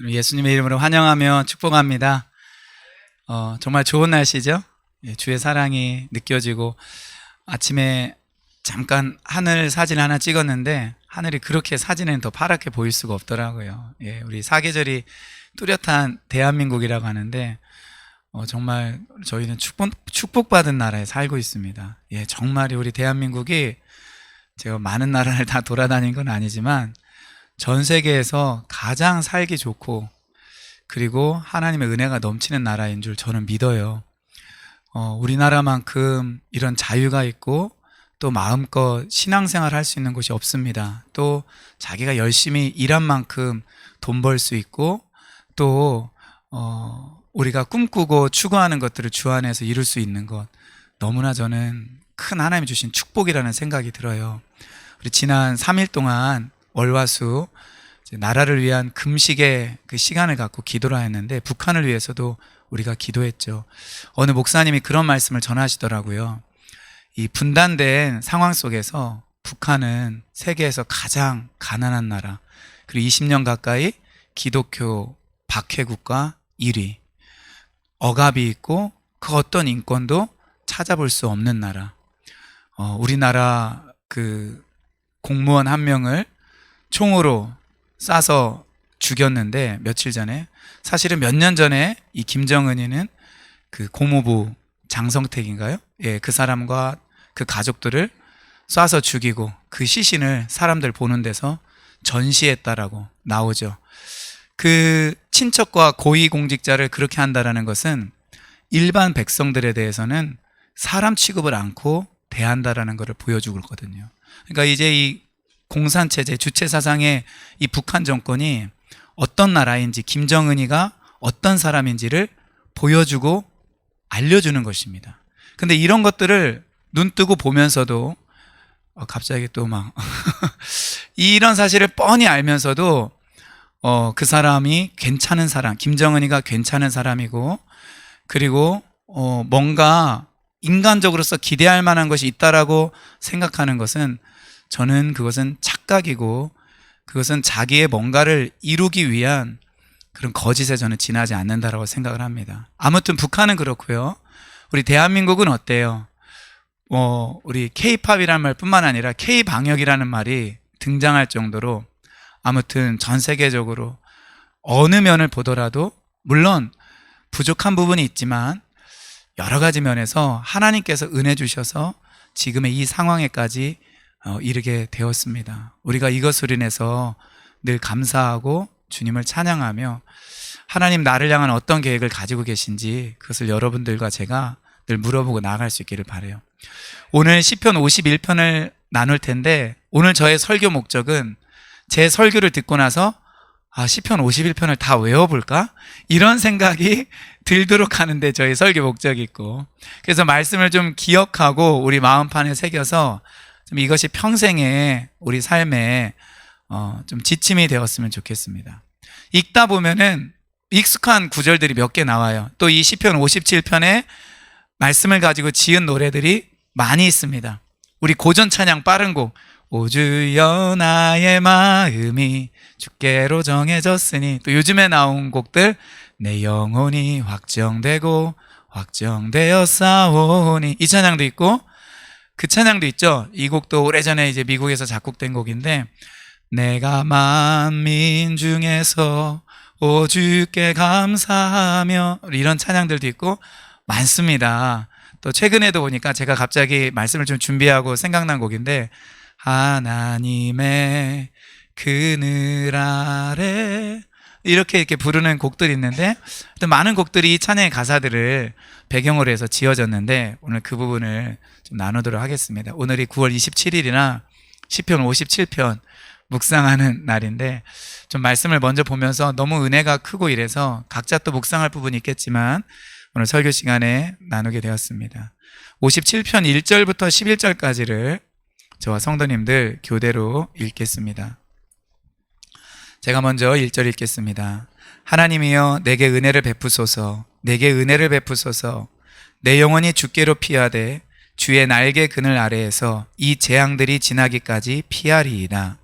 예수님의 이름으로 환영하며 축복합니다. 정말 좋은 날씨죠? 예, 주의 사랑이 느껴지고 아침에 잠깐 하늘 사진 하나 찍었는데 하늘이 그렇게 사진에는 더 파랗게 보일 수가 없더라고요. 예, 우리 사계절이 뚜렷한 대한민국이라고 하는데 정말 저희는 축복받은 나라에 살고 있습니다. 예, 정말 우리 대한민국이 제가 많은 나라를 다 돌아다닌 건 아니지만 전 세계에서 가장 살기 좋고 그리고 하나님의 은혜가 넘치는 나라인 줄 저는 믿어요. 우리나라만큼 이런 자유가 있고 또 마음껏 신앙생활 할 수 있는 곳이 없습니다. 또 자기가 열심히 일한 만큼 돈 벌 수 있고 또 우리가 꿈꾸고 추구하는 것들을 주 안에서 이룰 수 있는 것, 너무나 저는 큰 하나님이 주신 축복이라는 생각이 들어요. 우리 지난 3일 동안 월화수 나라를 위한 금식의 그 시간을 갖고 기도를 했는데 북한을 위해서도 우리가 기도했죠. 어느 목사님이 그런 말씀을 전하시더라고요. 이 분단된 상황 속에서 북한은 세계에서 가장 가난한 나라, 그리고 20년 가까이 기독교 박해국가 1위, 억압이 있고 그 어떤 인권도 찾아볼 수 없는 나라. 우리나라 그 공무원 한 명을 총으로 쏴서 죽였는데 며칠 전에, 사실은 몇 년 전에 이 김정은이는 그 고모부 장성택인가요? 예, 그 사람과 그 가족들을 쏴서 죽이고 그 시신을 사람들 보는 데서 전시했다라고 나오죠. 그 친척과 고위공직자를 그렇게 한다라는 것은 일반 백성들에 대해서는 사람 취급을 않고 대한다라는 것을 보여주거든요. 그러니까 이제 이 공산체제 주체사상의 이 북한 정권이 어떤 나라인지, 김정은이가 어떤 사람인지를 보여주고 알려주는 것입니다. 근데 이런 것들을 눈뜨고 보면서도 갑자기 또 막 이런 사실을 뻔히 알면서도 그 사람이 괜찮은 사람, 김정은이가 괜찮은 사람이고, 그리고 뭔가 인간적으로서 기대할 만한 것이 있다라고 생각하는 것은, 저는 그것은 착각이고 그것은 자기의 뭔가를 이루기 위한 그런 거짓에 저는 지나지 않는다라고 생각을 합니다. 아무튼 북한은 그렇고요. 우리 대한민국은 어때요? 우리 K-팝이라는 말뿐만 아니라 K-방역이라는 말이 등장할 정도로 아무튼 전 세계적으로 어느 면을 보더라도 물론 부족한 부분이 있지만 여러 가지 면에서 하나님께서 은혜 주셔서 지금의 이 상황에까지 이르게 되었습니다. 우리가 이것으로 인해서 늘 감사하고 주님을 찬양하며 하나님 나를 향한 어떤 계획을 가지고 계신지 그것을 여러분들과 제가 늘 물어보고 나아갈 수 있기를 바라요. 오늘 시편 51편을 나눌 텐데 오늘 저의 설교 목적은 제 설교를 듣고 나서 시편 51편을 다 외워볼까? 이런 생각이 들도록 하는데 저의 설교 목적이 있고, 그래서 말씀을 좀 기억하고 우리 마음판에 새겨서 좀 이것이 평생의 우리 삶에 좀 지침이 되었으면 좋겠습니다. 읽다 보면은 익숙한 구절들이 몇 개 나와요. 또 이 시편 57편에 말씀을 가지고 지은 노래들이 많이 있습니다. 우리 고전 찬양 빠른 곡, 오 주여 나의 마음이 주께로 정해졌으니, 또 요즘에 나온 곡들, 내 영혼이 확정되고 확정되었사오니, 이 찬양도 있고 그 찬양도 있죠. 이 곡도 오래전에 이제 미국에서 작곡된 곡인데, 내가 만민 중에서 오 주께 감사하며, 이런 찬양들도 있고 많습니다. 또 최근에도 보니까 제가 갑자기 말씀을 좀 준비하고 생각난 곡인데, 하나님의 그늘 아래, 이렇게 부르는 곡들이 있는데, 또 많은 곡들이 찬양의 가사들을 배경으로 해서 지어졌는데 오늘 그 부분을 좀 나누도록 하겠습니다. 오늘이 9월 27일이나 시편 57편 묵상하는 날인데, 좀 말씀을 먼저 보면서 너무 은혜가 크고 이래서 각자 또 묵상할 부분이 있겠지만 오늘 설교 시간에 나누게 되었습니다. 57편 1절부터 11절까지를 저와 성도님들 교대로 읽겠습니다. 제가 먼저 1절 읽겠습니다. 하나님이여 내게 은혜를 베푸소서, 내게 은혜를 베푸소서. 내 영혼이 주께로 피하되 주의 날개 그늘 아래에서 이 재앙들이 지나기까지 피하리이다.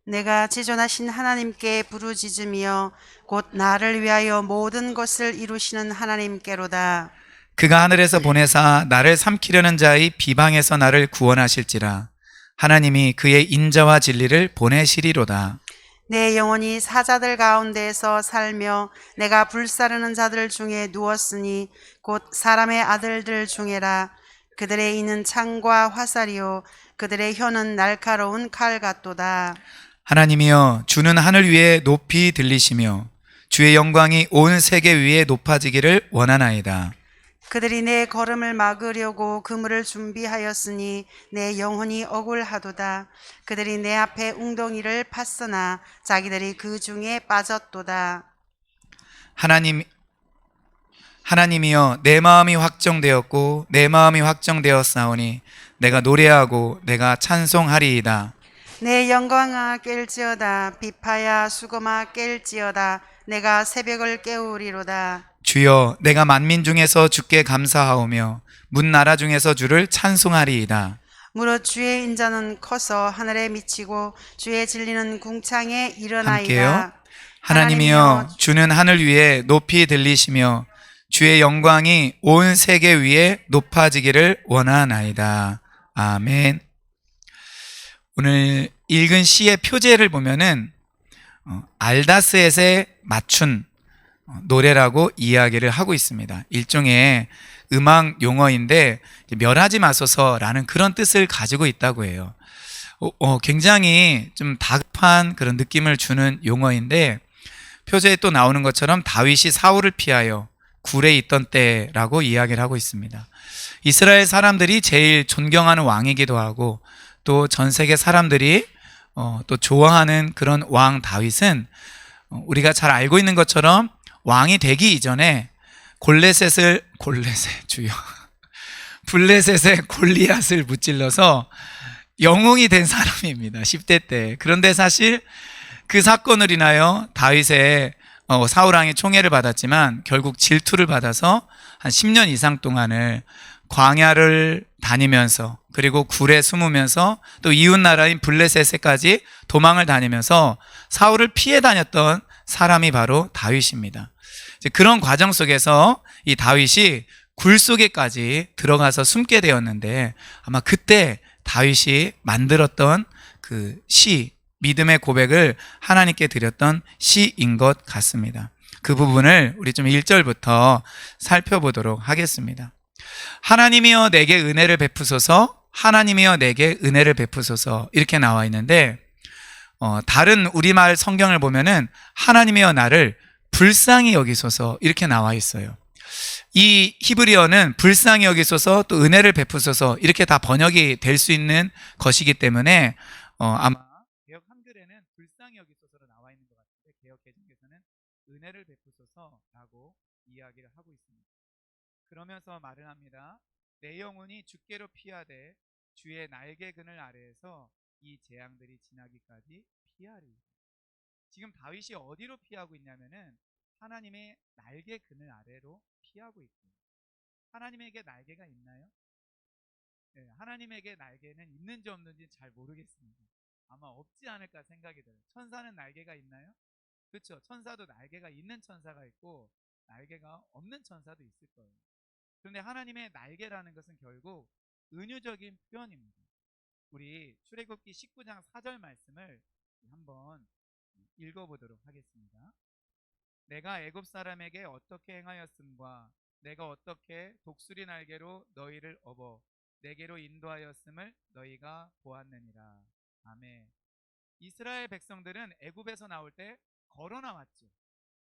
내가 지존하신 하나님께 부르짖으며 곧 나를 위하여 모든 것을 이루시는 하나님께로다. 그가 하늘에서 보내사 나를 삼키려는 자의 비방에서 나를 구원하실지라. 하나님이 그의 인자와 진리를 보내시리로다. 내 영혼이 사자들 가운데에서 살며 내가 불사르는 자들 중에 누웠으니 곧 사람의 아들들 중에라. 그들의 이는 창과 화살이요 그들의 혀는 날카로운 칼 같도다. 하나님이여, 주는 하늘 위에 높이 들리시며 주의 영광이 온 세계 위에 높아지기를 원하나이다. 그들이 내 걸음을 막으려고 그물을 준비하였으니 내 영혼이 억울하도다. 그들이 내 앞에 웅덩이를 팠으나 자기들이 그 중에 빠졌도다. 하나님, 하나님이여, 내 마음이 확정되었고 내 마음이 확정되었사오니 내가 노래하고 내가 찬송하리이다. 내 영광아 깰지어다. 비파야 수고마 깰지어다. 내가 새벽을 깨우리로다. 주여, 내가 만민 중에서 주께 감사하오며 문 나라 중에서 주를 찬송하리이다. 무릇 주의 인자는 커서 하늘에 미치고 주의 진리는 궁창에 함께요. 일어나이다. 하나님이여, 주는 하늘 위에 높이 들리시며 주의 영광이 온 세계 위에 높아지기를 원하나이다. 아멘. 오늘 읽은 시의 표제를 보면은 알다스엣에 맞춘 노래라고 이야기를 하고 있습니다. 일종의 음악 용어인데 멸하지 마소서라는 그런 뜻을 가지고 있다고 해요. 굉장히 좀 다급한 그런 느낌을 주는 용어인데 표제에 또 나오는 것처럼 다윗이 사울을 피하여 굴에 있던 때라고 이야기를 하고 있습니다. 이스라엘 사람들이 제일 존경하는 왕이기도 하고 또 전 세계 사람들이 또 좋아하는 그런 왕 다윗은 우리가 잘 알고 있는 것처럼 왕이 되기 이전에 주요 블레셋의 골리앗을 무찔러서 영웅이 된 사람입니다. 10대 때. 그런데 사실 그 사건을 인하여 다윗의 사울 왕의 총애를 받았지만 결국 질투를 받아서 한 10년 이상 동안을 광야를 다니면서 그리고 굴에 숨으면서 또 이웃 나라인 블레셋에까지 도망을 다니면서 사울을 피해 다녔던 사람이 바로 다윗입니다. 그런 과정 속에서 이 다윗이 굴 속에까지 들어가서 숨게 되었는데 아마 그때 다윗이 만들었던 그 시, 믿음의 고백을 하나님께 드렸던 시인 것 같습니다. 그 부분을 우리 좀 1절부터 살펴보도록 하겠습니다. 하나님이여 내게 은혜를 베푸소서, 하나님이여 내게 은혜를 베푸소서 이렇게 나와 있는데 다른 우리말 성경을 보면은 하나님이여 나를 불쌍히 여기소서 이렇게 나와 있어요. 이 히브리어는 불쌍히 여기소서 또 은혜를 베푸소서 이렇게 다 번역이 될 수 있는 것이기 때문에 아마 개역 한글에는 불쌍히 여기소서로 나와 있는 것 같은데 개역 개정에서는 은혜를 베푸소서라고 이야기를 하고 있습니다. 그러면서 말을 합니다. 내 영혼이 주께로 피하되 주의 날개 그늘 아래에서 이 재앙들이 지나기까지 피하리. 지금 다윗이 어디로 피하고 있냐면은 하나님의 날개 그늘 아래로 피하고 있고 하나님에게 날개가 있나요? 네, 하나님에게 날개는 있는지 없는지 잘 모르겠습니다. 아마 없지 않을까 생각이 들어요. 천사는 날개가 있나요? 그렇죠. 천사도 날개가 있는 천사가 있고 날개가 없는 천사도 있을 거예요. 그런데 하나님의 날개라는 것은 결국 은유적인 표현입니다. 우리 출애굽기 19장 4절 말씀을 한번 읽어보도록 하겠습니다. 내가 애굽 사람에게 어떻게 행하였음과 내가 어떻게 독수리 날개로 너희를 업어 내게로 인도하였음을 너희가 보았느니라. 아멘. 이스라엘 백성들은 애굽에서 나올 때 걸어 나왔죠.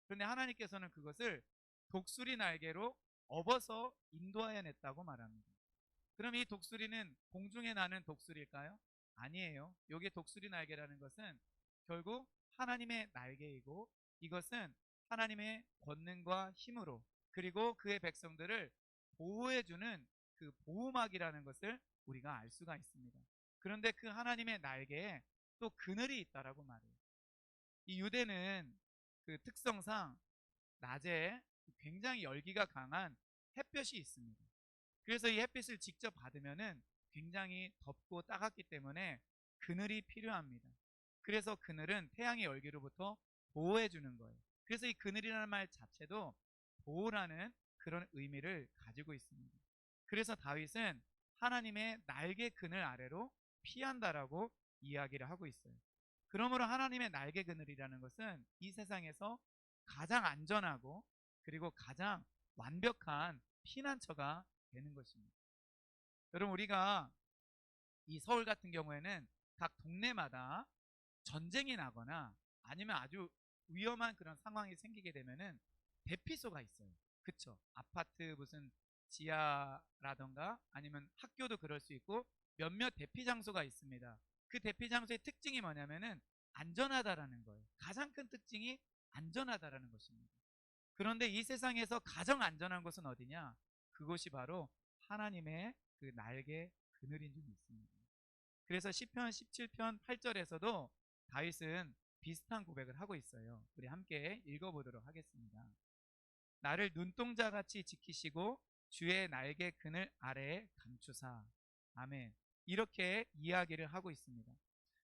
그런데 하나님께서는 그것을 독수리 날개로 업어서 인도하여 냈다고 말합니다. 그럼 이 독수리는 공중에 나는 독수리일까요? 아니에요. 여기 독수리 날개라는 것은 결국 하나님의 날개이고 이것은 하나님의 권능과 힘으로 그리고 그의 백성들을 보호해주는 그 보호막이라는 것을 우리가 알 수가 있습니다. 그런데 그 하나님의 날개에 또 그늘이 있다라고 말해요. 이 유대는 그 특성상 낮에 굉장히 열기가 강한 햇볕이 있습니다. 그래서 이 햇빛을 직접 받으면은 굉장히 덥고 따갑기 때문에 그늘이 필요합니다. 그래서 그늘은 태양의 열기로부터 보호해 주는 거예요. 그래서 이 그늘이라는 말 자체도 보호라는 그런 의미를 가지고 있습니다. 그래서 다윗은 하나님의 날개 그늘 아래로 피한다라고 이야기를 하고 있어요. 그러므로 하나님의 날개 그늘이라는 것은 이 세상에서 가장 안전하고 그리고 가장 완벽한 피난처가 되는 것입니다. 여러분, 우리가 이 서울 같은 경우에는 각 동네마다 전쟁이 나거나 아니면 아주 위험한 그런 상황이 생기게 되면은 대피소가 있어요. 그쵸? 아파트 무슨 지하라던가 아니면 학교도 그럴 수 있고 몇몇 대피 장소가 있습니다. 그 대피 장소의 특징이 뭐냐면은 안전하다라는 거예요. 가장 큰 특징이 안전하다라는 것입니다. 그런데 이 세상에서 가장 안전한 곳은 어디냐? 그곳이 바로 하나님의 그 날개 그늘인 줄 믿습니다. 그래서 시편 17편 8절에서도 다윗은 비슷한 고백을 하고 있어요. 우리 함께 읽어보도록 하겠습니다. 나를 눈동자같이 지키시고 주의 날개 그늘 아래에 감추사. 아멘. 이렇게 이야기를 하고 있습니다.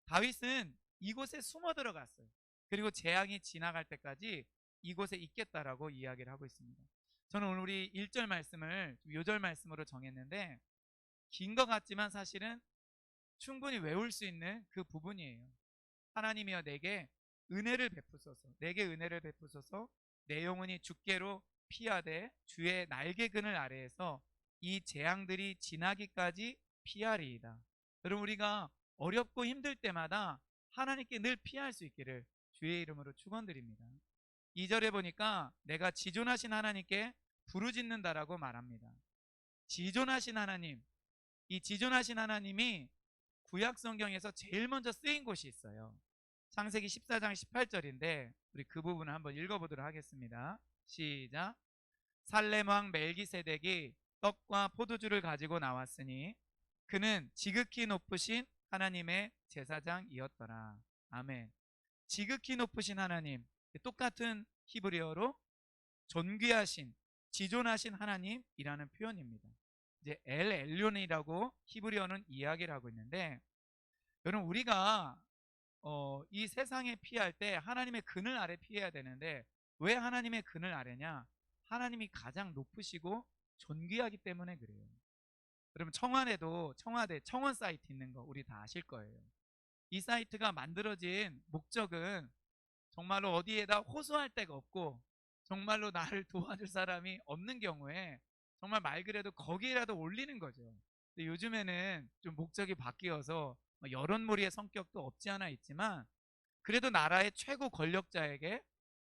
다윗은 이곳에 숨어 들어갔어요. 그리고 재앙이 지나갈 때까지 이곳에 있겠다라고 이야기를 하고 있습니다. 저는 오늘 우리 1절 말씀을 요절 말씀으로 정했는데 긴 것 같지만 사실은 충분히 외울 수 있는 그 부분이에요. 하나님이여 내게 은혜를 베푸소서. 내게 은혜를 베푸소서. 내 영혼이 주께로 피하되 주의 날개 그늘 아래에서 이 재앙들이 지나기까지 피하리이다. 여러분, 우리가 어렵고 힘들 때마다 하나님께 늘 피할 수 있기를 주의 이름으로 축원드립니다. 2절에 보니까 내가 지존하신 하나님께 부르짖는다라고 말합니다. 지존하신 하나님, 이 지존하신 하나님이 구약 성경에서 제일 먼저 쓰인 곳이 있어요. 창세기 14장 18절인데 우리 그 부분을 한번 읽어보도록 하겠습니다. 시작. 살렘 왕 멜기세덱이 떡과 포도주를 가지고 나왔으니 그는 지극히 높으신 하나님의 제사장이었더라. 아멘. 지극히 높으신 하나님, 똑같은 히브리어로 존귀하신, 지존하신 하나님이라는 표현입니다. 이제 엘 엘론이라고 히브리어는 이야기를 하고 있는데, 여러분, 우리가 이 세상에 피할 때 하나님의 그늘 아래 피해야 되는데 왜 하나님의 그늘 아래냐? 하나님이 가장 높으시고 존귀하기 때문에 그래요. 여러분, 청와대도 청원 사이트 있는 거 우리 다 아실 거예요. 이 사이트가 만들어진 목적은 정말로 어디에다 호소할 데가 없고 정말로 나를 도와줄 사람이 없는 경우에 정말 말 그대로 거기에라도 올리는 거죠. 근데 요즘에는 좀 목적이 바뀌어서 여론몰이의 성격도 없지 않아 있지만 그래도 나라의 최고 권력자에게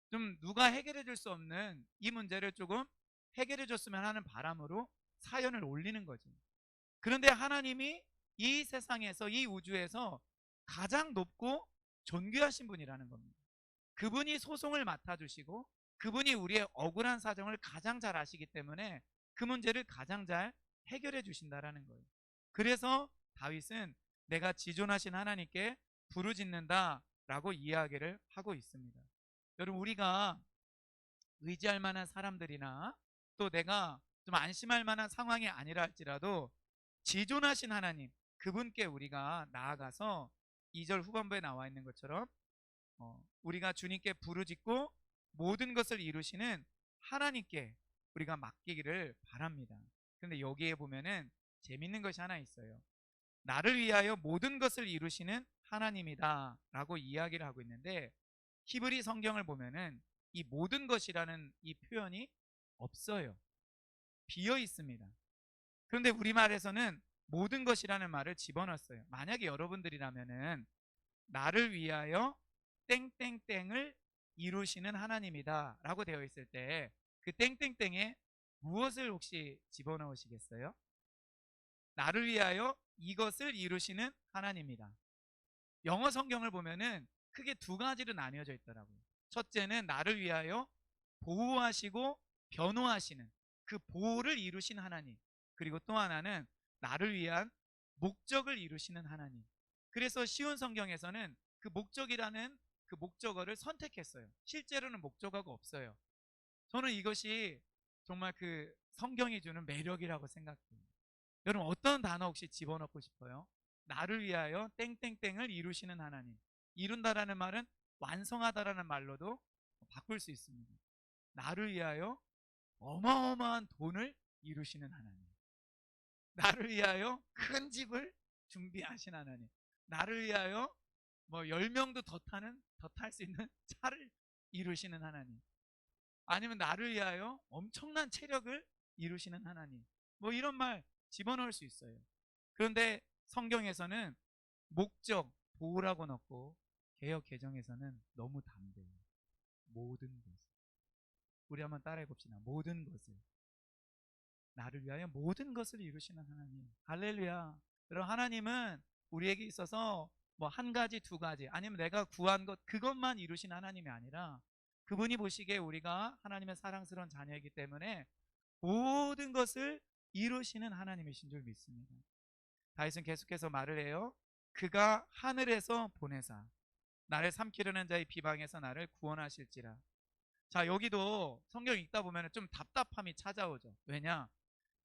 좀 누가 해결해 줄 수 없는 이 문제를 조금 해결해 줬으면 하는 바람으로 사연을 올리는 거죠. 그런데 하나님이 이 세상에서, 이 우주에서 가장 높고 존귀하신 분이라는 겁니다. 그분이 소송을 맡아주시고 그분이 우리의 억울한 사정을 가장 잘 아시기 때문에 그 문제를 가장 잘 해결해 주신다라는 거예요. 그래서 다윗은 내가 지존하신 하나님께 부르짖는다 라고 이야기를 하고 있습니다. 여러분, 우리가 의지할 만한 사람들이나 또 내가 좀 안심할 만한 상황이 아니라 할지라도 지존하신 하나님, 그분께 우리가 나아가서 2절 후반부에 나와 있는 것처럼 우리가 주님께 부르짖고 모든 것을 이루시는 하나님께 우리가 맡기기를 바랍니다. 그런데 여기에 보면은 재밌는 것이 하나 있어요. 나를 위하여 모든 것을 이루시는 하나님이다 라고 이야기를 하고 있는데 히브리 성경을 보면은 이 모든 것이라는 이 표현이 없어요. 비어 있습니다. 그런데 우리말에서는 모든 것이라는 말을 집어넣었어요. 만약에 여러분들이라면은 나를 위하여 땡땡땡을 이루시는 하나님이다 라고 되어 있을 때 그 땡땡땡에 무엇을 혹시 집어넣으시겠어요? 나를 위하여 이것을 이루시는 하나님이다. 영어 성경을 보면은 크게 두 가지로 나뉘어져 있더라고요. 첫째는 나를 위하여 보호하시고 변호하시는 그 보호를 이루신 하나님. 그리고 또 하나는 나를 위한 목적을 이루시는 하나님. 그래서 쉬운 성경에서는 그 목적이라는 그 목적어를 선택했어요. 실제로는 목적어가 없어요. 저는 이것이 정말 그 성경이 주는 매력이라고 생각해요. 여러분, 어떤 단어 혹시 집어넣고 싶어요? 나를 위하여 땡땡땡을 이루시는 하나님. 이룬다라는 말은 완성하다라는 말로도 바꿀 수 있습니다. 나를 위하여 어마어마한 돈을 이루시는 하나님, 나를 위하여 큰 집을 준비하신 하나님, 나를 위하여 뭐 10명도 더 탈 수 있는 차를 이루시는 하나님, 아니면 나를 위하여 엄청난 체력을 이루시는 하나님, 뭐 이런 말 집어넣을 수 있어요. 그런데 성경에서는 목적, 보호라고 넣고 개역 개정에서는 너무 담대해요. 모든 것을. 우리 한번 따라해 봅시다. 모든 것을. 나를 위하여 모든 것을 이루시는 하나님. 할렐루야. 여러분, 하나님은 우리에게 있어서 뭐 한 가지, 두 가지, 아니면 내가 구한 것, 그것만 이루신 하나님이 아니라 그분이 보시기에 우리가 하나님의 사랑스러운 자녀이기 때문에 모든 것을 이루시는 하나님이신 줄 믿습니다. 다윗은 계속해서 말을 해요. 그가 하늘에서 보내사 나를 삼키려는 자의 비방에서 나를 구원하실지라. 자, 여기도 성경 읽다 보면 좀 답답함이 찾아오죠. 왜냐?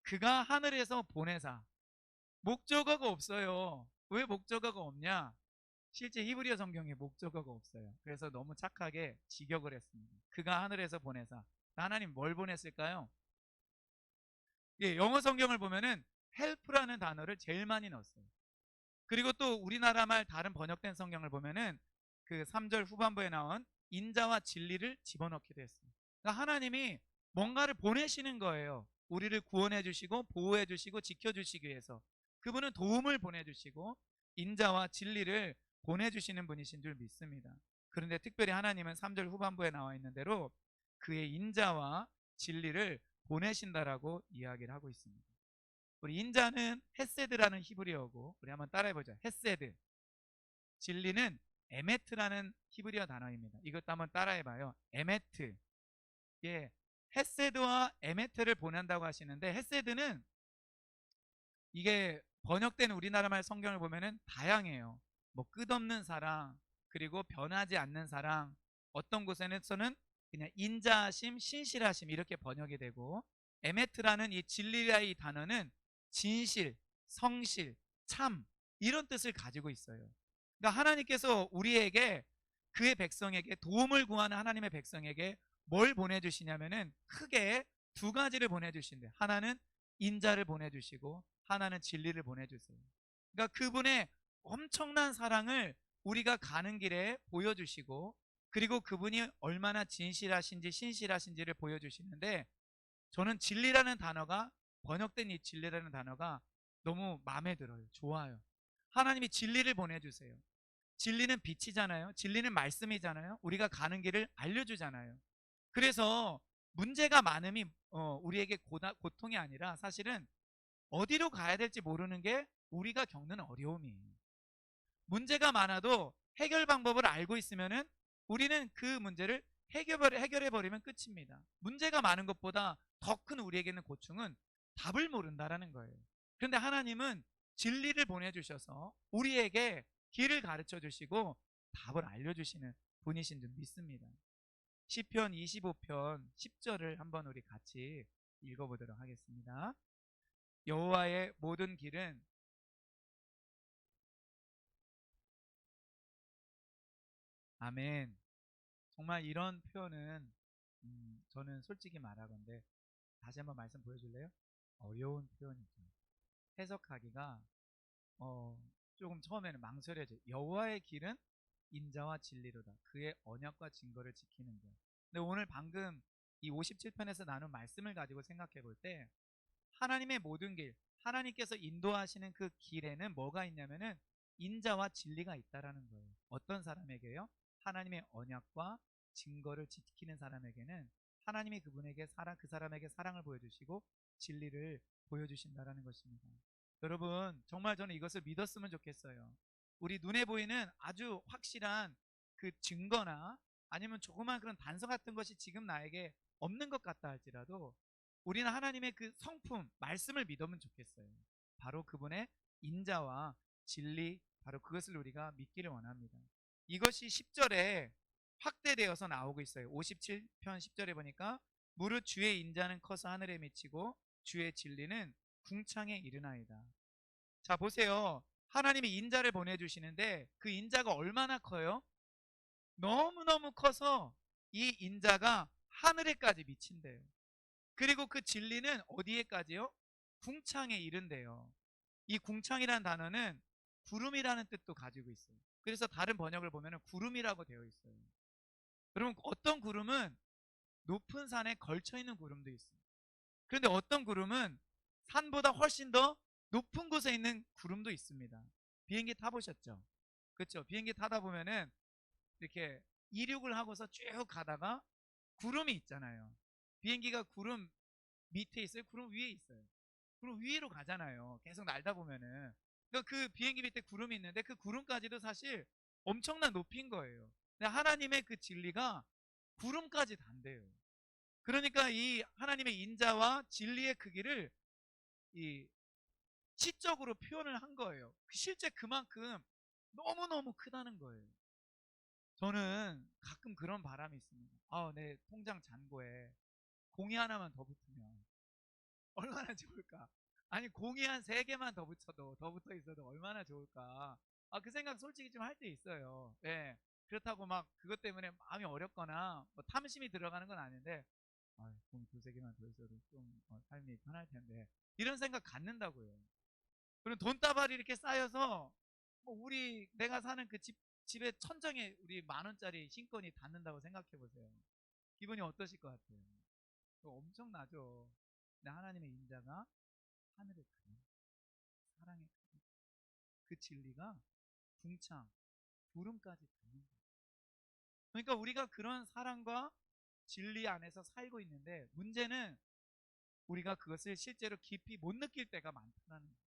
그가 하늘에서 보내사. 목적어가 없어요. 왜 목적어가 없냐? 실제 히브리어 성경에 목적어가 없어요. 그래서 너무 착하게 직역을 했습니다. 그가 하늘에서 보내사. 하나님 뭘 보냈을까요? 예, 영어 성경을 보면은 help라는 단어를 제일 많이 넣었어요. 그리고 또 우리나라 말 다른 번역된 성경을 보면은 그 3절 후반부에 나온 인자와 진리를 집어넣기도 했어요. 그러니까 하나님이 뭔가를 보내시는 거예요. 우리를 구원해 주시고 보호해 주시고 지켜 주시기 위해서. 그분은 도움을 보내 주시고 인자와 진리를 보내 주시는 분이신 줄 믿습니다. 그런데 특별히 하나님은 3절 후반부에 나와 있는 대로 그의 인자와 진리를 보내신다라고 이야기를 하고 있습니다. 우리 인자는 헤세드라는 히브리어고, 우리 한번 따라해보자. 헤세드. 진리는 에메트라는 히브리어 단어입니다. 이것도 한번 따라해봐요. 에메트. 예, 헤세드와 에메트를 보낸다고 하시는데, 헤세드는 이게 번역된 우리나라 말 성경을 보면은 다양해요. 뭐 끝없는 사랑, 그리고 변하지 않는 사랑, 어떤 곳에서는 그냥 인자하심, 신실하심 이렇게 번역이 되고, 에메트라는 이 진리라의 단어는 진실, 성실, 참 이런 뜻을 가지고 있어요. 그러니까 하나님께서 우리에게, 그의 백성에게, 도움을 구하는 하나님의 백성에게 뭘 보내주시냐면은 크게 두 가지를 보내주신대. 하나는 인자를 보내주시고 하나는 진리를 보내주세요. 그러니까 그분의 엄청난 사랑을 우리가 가는 길에 보여주시고, 그리고 그분이 얼마나 진실하신지 신실하신지를 보여주시는데, 저는 진리라는 단어가, 번역된 이 진리라는 단어가 너무 마음에 들어요. 좋아요. 하나님이 진리를 보내주세요. 진리는 빛이잖아요. 진리는 말씀이잖아요. 우리가 가는 길을 알려주잖아요. 그래서 문제가 많음이 우리에게 고통이 아니라 사실은 어디로 가야 될지 모르는 게 우리가 겪는 어려움이에요. 문제가 많아도 해결 방법을 알고 있으면은 우리는 그 문제를 해결해 버리면 끝입니다. 문제가 많은 것보다 더 큰 우리에게는 고충은 답을 모른다라는 거예요. 그런데 하나님은 진리를 보내주셔서 우리에게 길을 가르쳐 주시고 답을 알려주시는 분이신 줄 믿습니다. 시편 25편 10절을 한번 우리 같이 읽어보도록 하겠습니다. 여호와의 모든 길은 아멘. 정말 이런 표현은 저는 솔직히 말하건대, 다시 한번 말씀 보여줄래요? 어려운 표현이죠. 해석하기가 조금 처음에는 망설여져요. 여호와의 길은 인자와 진리로다. 그의 언약과 증거를 지키는 자. 근데 오늘 방금 이 57편에서 나눈 말씀을 가지고 생각해 볼 때, 하나님의 모든 길, 하나님께서 인도하시는 그 길에는 뭐가 있냐면은 인자와 진리가 있다라는 거예요. 어떤 사람에게요? 하나님의 언약과 증거를 지키는 사람에게는 하나님이 그분에게 그 사람에게 사랑을 보여주시고 진리를 보여주신다라는 것입니다. 여러분, 정말 저는 이것을 믿었으면 좋겠어요. 우리 눈에 보이는 아주 확실한 그 증거나 아니면 조그만 그런 단서 같은 것이 지금 나에게 없는 것 같다 할지라도 우리는 하나님의 그 성품, 말씀을 믿으면 좋겠어요. 바로 그분의 인자와 진리, 바로 그것을 우리가 믿기를 원합니다. 이것이 10절에 확대되어서 나오고 있어요. 57편 10절에 보니까 무릇 주의 인자는 커서 하늘에 미치고 주의 진리는 궁창에 이르나이다. 자, 보세요. 하나님이 인자를 보내주시는데 그 인자가 얼마나 커요? 너무너무 커서 이 인자가 하늘에까지 미친대요. 그리고 그 진리는 어디에까지요? 궁창에 이른대요. 이 궁창이라는 단어는 구름이라는 뜻도 가지고 있어요. 그래서 다른 번역을 보면 구름이라고 되어 있어요. 여러분, 어떤 구름은 높은 산에 걸쳐 있는 구름도 있어요. 그런데 어떤 구름은 산보다 훨씬 더 높은 곳에 있는 구름도 있습니다. 비행기 타보셨죠? 그렇죠? 비행기 타다 보면은 이렇게 이륙을 하고서 쭉 가다가 구름이 있잖아요. 비행기가 구름 밑에 있어요? 구름 위에 있어요? 구름 위로 가잖아요. 계속 날다 보면은. 그러니까 그 비행기 밑에 구름이 있는데 그 구름까지도 사실 엄청난 높이인 거예요. 근데 하나님의 그 진리가 구름까지 단대요. 그러니까 이 하나님의 인자와 진리의 크기를 이 시적으로 표현을 한 거예요. 실제 그만큼 너무너무 크다는 거예요. 저는 가끔 그런 바람이 있습니다. 내 통장 잔고에 공이 하나만 더 붙으면 얼마나 좋을까? 아니, 공이 한 3개만 더 붙여도, 더 붙어 있어도 얼마나 좋을까? 그 생각 솔직히 좀 할 때 있어요. 예. 그렇다고 막 그것 때문에 마음이 어렵거나 뭐 탐심이 들어가는 건 아닌데, 공 2-3개만 더 있어도 좀 삶이 편할 텐데. 이런 생각 갖는다고요. 그럼 돈다발이 이렇게 쌓여서 뭐 내가 사는 그 집의 천정에 우리 10,000원짜리 신권이 닿는다고 생각해 보세요. 기분이 어떠실 것 같아요? 그거 엄청나죠. 근데 하나님의 인자가 하늘에 크고 사랑의 크고 그 진리가 궁창 구름까지 닿는 거예요. 그러니까 우리가 그런 사랑과 진리 안에서 살고 있는데 문제는 우리가 그것을 실제로 깊이 못 느낄 때가 많다는 거예요.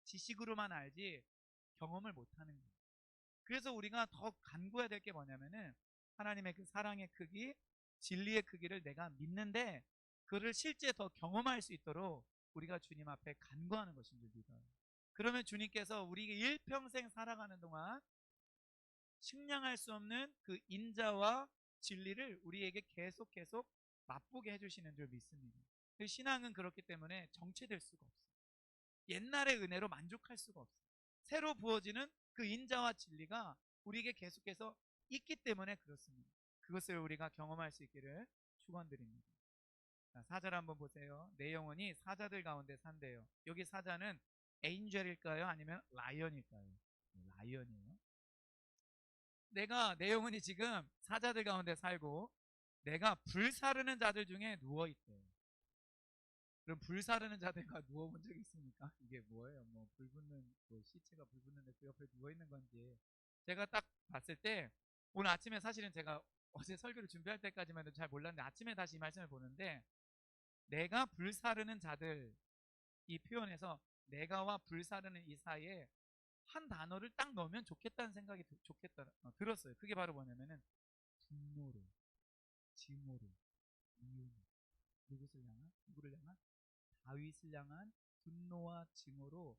지식으로만 알지 경험을 못하는 거예요. 그래서 우리가 더 간구해야 될 게 뭐냐면은 하나님의 그 사랑의 크기, 진리의 크기를 내가 믿는데 그를 실제 더 경험할 수 있도록 우리가 주님 앞에 간구하는 것인 줄 믿어요. 그러면 주님께서 우리가 일평생 살아가는 동안 식량할 수 없는 그 인자와 진리를 우리에게 계속 맛보게 해주시는 줄 믿습니다. 그 신앙은 그렇기 때문에 정체될 수가 없어요. 옛날의 은혜로 만족할 수가 없어요. 새로 부어지는 그 인자와 진리가 우리에게 계속해서 있기 때문에 그렇습니다. 그것을 우리가 경험할 수 있기를 축원드립니다. 4절 한번 보세요. 내 영혼이 사자들 가운데 산대요. 여기 사자는 에인젤일까요? 아니면 라이언일까요? 라이언이에요. 내 영혼이 지금 사자들 가운데 살고 내가 불사르는 자들 중에 누워있대요. 그럼 불사르는 자들과 누워본 적 있습니까? 이게 뭐예요? 뭐 불 붙는 시체가 불 붙는데 그 옆에 누워 있는 건지. 제가 딱 봤을 때 오늘 아침에 사실은 제가 어제 설교를 준비할 때까지만 해도 잘 몰랐는데 아침에 다시 이 말씀을 보는데 내가 불사르는 자들 이 표현에서 내가와 불사르는 이 사이에 한 단어를 딱 넣으면 좋겠다는 생각이 들었어요. 그게 바로 뭐냐면은 분노로, 증오로, 이유로 누구를 향한? 다윗을 향한 분노와 증오로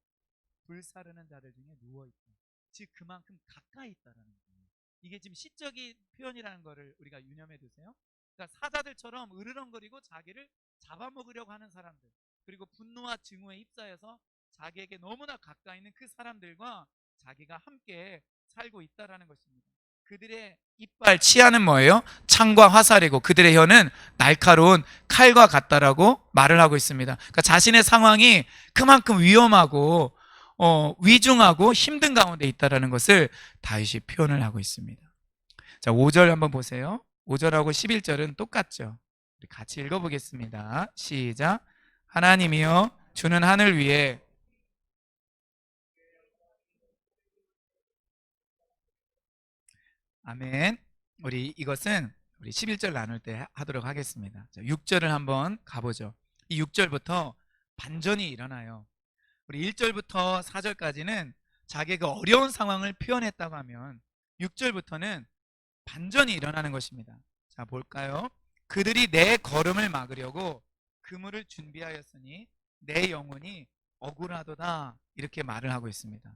불사르는 자들 중에 누워있다. 즉 그만큼 가까이 있다라는 거예요. 이게 지금 시적인 표현이라는 거를 우리가 유념해 두세요. 그러니까 사자들처럼 으르렁거리고 자기를 잡아먹으려고 하는 사람들, 그리고 분노와 증오에 휩싸여서 자기에게 너무나 가까이 있는 그 사람들과 자기가 함께 살고 있다라는 것입니다. 그들의 이빨 치아는 뭐예요? 창과 화살이고 그들의 혀는 날카로운 칼과 같다라고 말을 하고 있습니다. 그러니까 자신의 상황이 그만큼 위험하고 위중하고 힘든 가운데 있다라는 것을 다윗이 표현을 하고 있습니다. 자, 5절 한번 보세요. 5절하고 11절은 똑같죠. 우리 같이 읽어보겠습니다. 시작. 하나님이여 주는 하늘 위에 아멘. 우리 11절 나눌 때 하도록 하겠습니다. 자, 6절을 한번 가보죠. 이 6절부터 반전이 일어나요. 우리 1절부터 4절까지는 자기가 어려운 상황을 표현했다고 하면 6절부터는 반전이 일어나는 것입니다. 자, 볼까요? 그들이 내 걸음을 막으려고 그물을 준비하였으니 내 영혼이 억울하도다 이렇게 말을 하고 있습니다.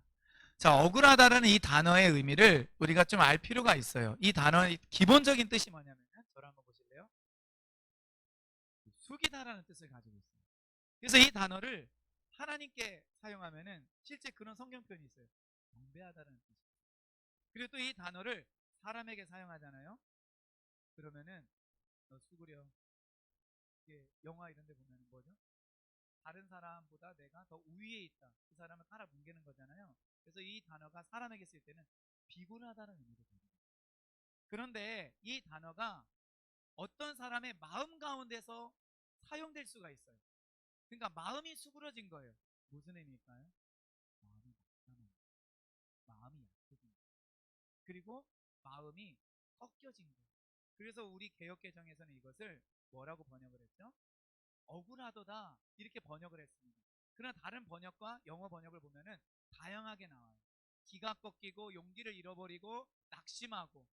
자, 억울하다라는 이 단어의 의미를 우리가 좀 알 필요가 있어요. 이 단어의 기본적인 뜻이 뭐냐면 저를 한번 보실래요? 숙이다라는 뜻을 가지고 있어요. 그래서 이 단어를 하나님께 사용하면은 실제 그런 성경 표현이 있어요. 경배하다라는 뜻이에요. 그리고 또 이 단어를 사람에게 사용하잖아요. 그러면은 너 수구려. 이게 영화 이런 데 보면 뭐죠? 다른 사람보다 내가 더 우위에 있다. 그 사람을 깔아뭉개는 거잖아요. 그래서 이 단어가 사람에게 쓸 때는 비굴하다는 의미도 됩니다. 그런데 이 단어가 어떤 사람의 마음 가운데서 사용될 수가 있어요. 그러니까 마음이 수그러진 거예요. 무슨 의미일까요? 마음이 약하면 마음이 약해진 거예요. 그리고 마음이 꺾여진 거예요. 그래서 우리 개역개정에서는 이것을 뭐라고 번역을 했죠? 억울하도다 이렇게 번역을 했습니다. 그러나 다른 번역과 영어 번역을 보면은 다양하게 나와요. 기가 꺾이고 용기를 잃어버리고 낙심하고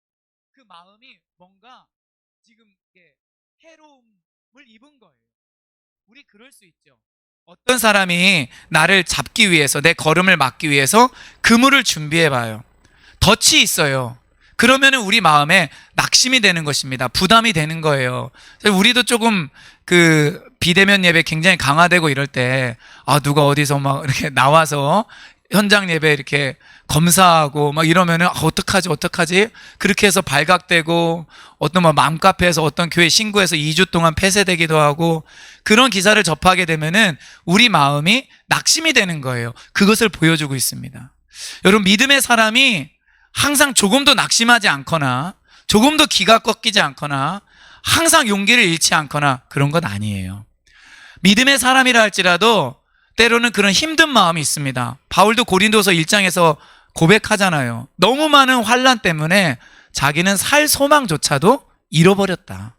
그 마음이 뭔가 지금 이게 해로움을 입은 거예요. 우리 그럴 수 있죠. 어떤 사람이 나를 잡기 위해서 내 걸음을 막기 위해서 그물을 준비해 봐요. 덫이 있어요. 그러면은 우리 마음에 낙심이 되는 것입니다. 부담이 되는 거예요. 우리도 조금 그 비대면 예배 굉장히 강화되고 이럴 때, 누가 어디서 막 이렇게 나와서 현장 예배 이렇게 검사하고 막 이러면은 어떡하지? 그렇게 해서 발각되고 어떤 뭐 맘카페에서 어떤 교회 신고해서 2주 동안 폐쇄되기도 하고 그런 기사를 접하게 되면은 우리 마음이 낙심이 되는 거예요. 그것을 보여주고 있습니다. 여러분, 믿음의 사람이 항상 조금도 낙심하지 않거나 조금도 기가 꺾이지 않거나 항상 용기를 잃지 않거나 그런 건 아니에요. 믿음의 사람이라 할지라도 때로는 그런 힘든 마음이 있습니다. 바울도 고린도서 1장에서 고백하잖아요. 너무 많은 환난 때문에 자기는 살 소망조차도 잃어버렸다.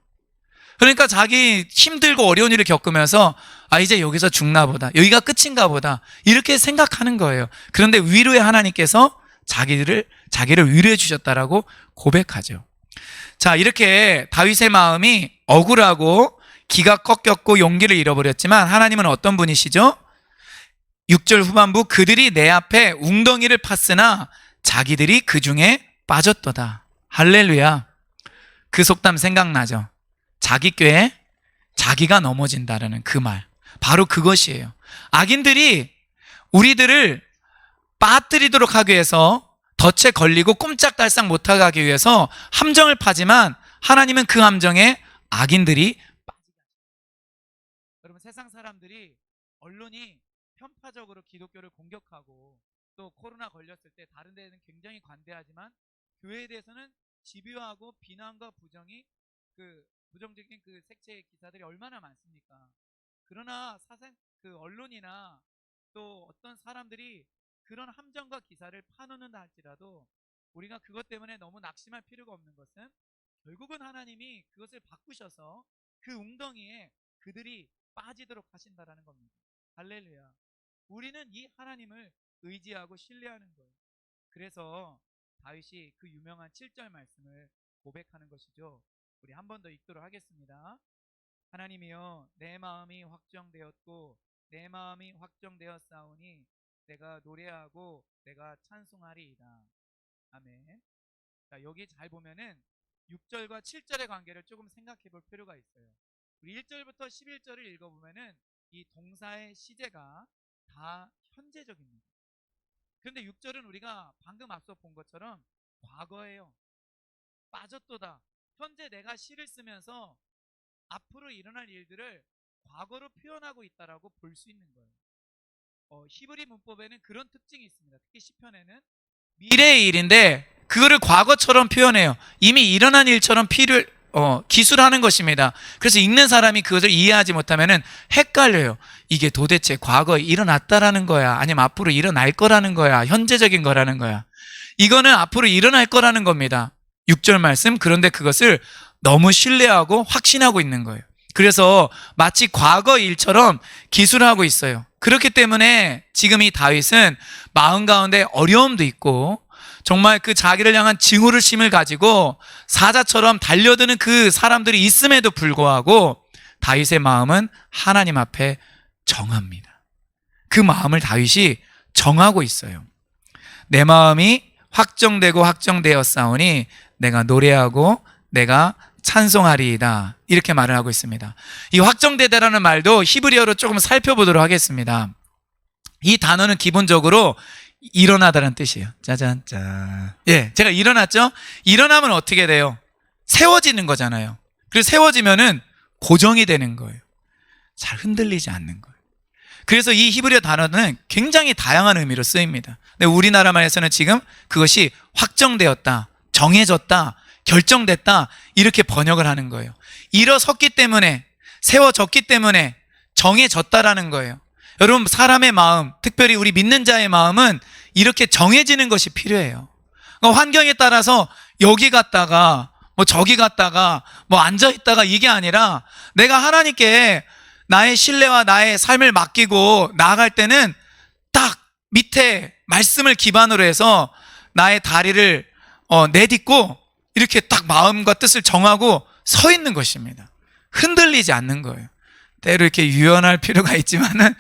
그러니까 자기 힘들고 어려운 일을 겪으면서 이제 여기서 죽나 보다, 여기가 끝인가 보다 이렇게 생각하는 거예요. 그런데 위로의 하나님께서 자기를 위로해 주셨다라고 고백하죠. 자, 이렇게 다윗의 마음이 억울하고 기가 꺾였고 용기를 잃어버렸지만 하나님은 어떤 분이시죠? 6절 후반부 그들이 내 앞에 웅덩이를 팠으나 자기들이 그 중에 빠졌도다. 할렐루야. 그 속담 생각나죠? 자기 꾀에 자기가 넘어진다라는 그 말. 바로 그것이에요. 악인들이 우리들을 빠뜨리도록 하기 위해서 덫에 걸리고 꼼짝달싹 못하게 하기 위해서 함정을 파지만 하나님은 그 함정에 악인들이 여러분, 세상 사람들이 언론이 편파적으로 기독교를 공격하고 또 코로나 걸렸을 때 다른 데는 굉장히 관대하지만 교회에 대해서는 집요하고 비난과 부정적인 그 색채의 기사들이 얼마나 많습니까? 그러나 그 언론이나 또 어떤 사람들이 그런 함정과 기사를 파놓는다 할지라도 우리가 그것 때문에 너무 낙심할 필요가 없는 것은 결국은 하나님이 그것을 바꾸셔서 그 웅덩이에 그들이 빠지도록 하신다라는 겁니다. 할렐루야. 우리는 이 하나님을 의지하고 신뢰하는 거예요. 그래서 다윗이 그 유명한 7절 말씀을 고백하는 것이죠. 우리 한 번 더 읽도록 하겠습니다. 하나님이여, 내 마음이 확정되었고 내 마음이 확정되었사오니 내가 노래하고 내가 찬송하리이다. 아멘. 자, 여기 잘 보면은 6절과 7절의 관계를 조금 생각해 볼 필요가 있어요. 우리 1절부터 11절을 읽어보면은 이 동사의 시제가 다 현재적입니다. 그런데 6절은 우리가 방금 앞서 본 것처럼 과거예요. 빠졌도다. 현재 내가 시를 쓰면서 앞으로 일어날 일들을 과거로 표현하고 있다라고 볼 수 있는 거예요. 히브리 문법에는 그런 특징이 있습니다. 특히 시편에는 미래의 일인데 그거를 과거처럼 표현해요. 이미 일어난 일처럼 기술하는 것입니다. 그래서 읽는 사람이 그것을 이해하지 못하면은 헷갈려요. 이게 도대체 과거에 일어났다라는 거야? 아니면 앞으로 일어날 거라는 거야? 현재적인 거라는 거야? 이거는 앞으로 일어날 거라는 겁니다. 6절 말씀. 그런데 그것을 너무 신뢰하고 확신하고 있는 거예요. 그래서 마치 과거 일처럼 기술하고 있어요. 그렇기 때문에 지금 이 다윗은 마음 가운데 어려움도 있고 정말 그 자기를 향한 증오심을 가지고 사자처럼 달려드는 그 사람들이 있음에도 불구하고 다윗의 마음은 하나님 앞에 정합니다. 그 마음을 다윗이 정하고 있어요. 내 마음이 확정되고 확정되었사오니 내가 노래하고 내가 찬송하리이다. 이렇게 말을 하고 있습니다. 이 확정되다라는 말도 히브리어로 조금 살펴보도록 하겠습니다. 이 단어는 기본적으로 일어나다라는 뜻이에요. 짜잔, 짠. 예, 제가 일어났죠? 일어나면 어떻게 돼요? 세워지는 거잖아요. 그래서 세워지면은 고정이 되는 거예요. 잘 흔들리지 않는 거예요. 그래서 이 히브리어 단어는 굉장히 다양한 의미로 쓰입니다. 근데 우리나라 말에서는 지금 그것이 확정되었다, 정해졌다, 결정됐다, 이렇게 번역을 하는 거예요. 일어섰기 때문에, 세워졌기 때문에 정해졌다라는 거예요. 여러분, 사람의 마음, 특별히 우리 믿는 자의 마음은 이렇게 정해지는 것이 필요해요. 그러니까 환경에 따라서 여기 갔다가 뭐 저기 갔다가 뭐 앉아 있다가 이게 아니라 내가 하나님께 나의 신뢰와 나의 삶을 맡기고 나아갈 때는 딱 밑에 말씀을 기반으로 해서 나의 다리를 내딛고 이렇게 딱 마음과 뜻을 정하고 서 있는 것입니다. 흔들리지 않는 거예요. 때로 이렇게 유연할 필요가 있지만은